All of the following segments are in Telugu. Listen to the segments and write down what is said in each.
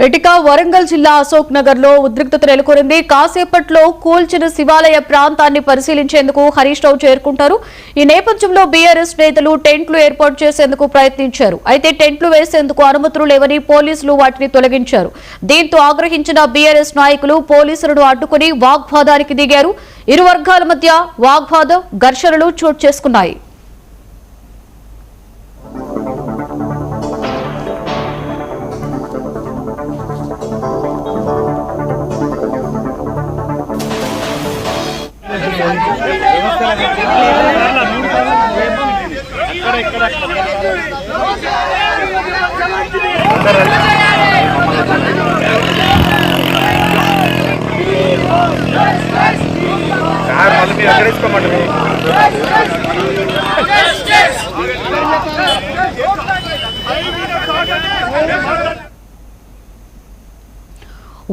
రెటికా వరంగల్ జిల్లా అశోక్ నగర్ లో ఉద్రిక్తత నెలకొంది. కాసేపట్లో కూల్చిన శివాలయ ప్రాంతాన్ని పరిశీలించేందుకు హరీష్ రావు చేరుకుంటారు. ఈ నేపథ్యంలో బీఆర్ఎస్ నేతలు టెంట్లు ఏర్పాటు చేసేందుకు ప్రయత్నించారు. అయితే టెంట్లు వేసేందుకు అనుమతులు లేవని పోలీసులు వాటిని తొలగించారు. దీంతో ఆగ్రహించిన బీఆర్ఎస్ నాయకులు పోలీసులను అడ్డుకుని వాగ్వాదానికి దిగారు. ఇరు వర్గాల మధ్య వాగ్వాదం, ఘర్షణలు చోటు చేసుకున్నాయి.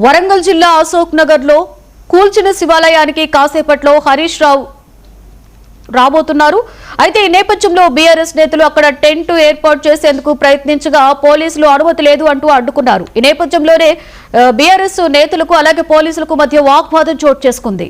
వరంగల్ జిల్లా అశోక్ నగర్ లో కూల్చిన శివాలయానికి కాసేపట్లో హరీష్ రావు రాబోతున్నారు. అయితే ఈ నేపథ్యంలో బీఆర్ఎస్ నేతలు అక్కడ టెంట్ ఏర్పాటు చేసేందుకు ప్రయత్నించగా పోలీసులు అనుమతి లేదు అంటూ అడ్డుకున్నారు. ఈ నేపథ్యంలోనే బీఆర్ఎస్ నేతలకు అలాగే పోలీసులకు మధ్య వాగ్వాదం చోటు చేసుకుంది.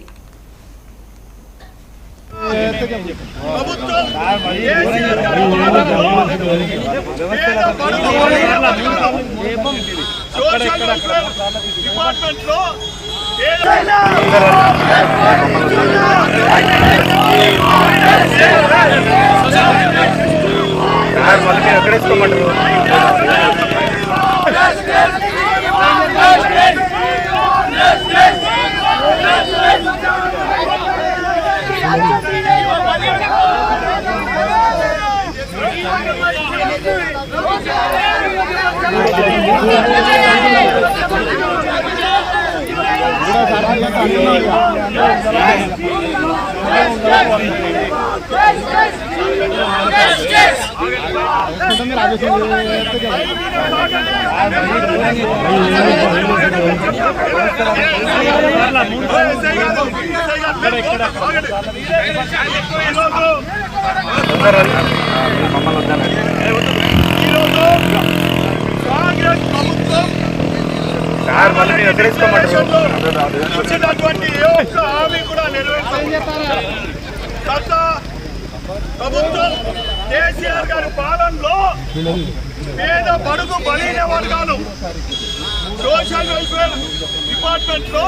ప్రభుత్వం కేసీఆర్ గారి పాలనలో పేద బడుగు బలైన వర్గాలు సోషల్ వెల్ఫేర్ డిపార్ట్మెంట్ లో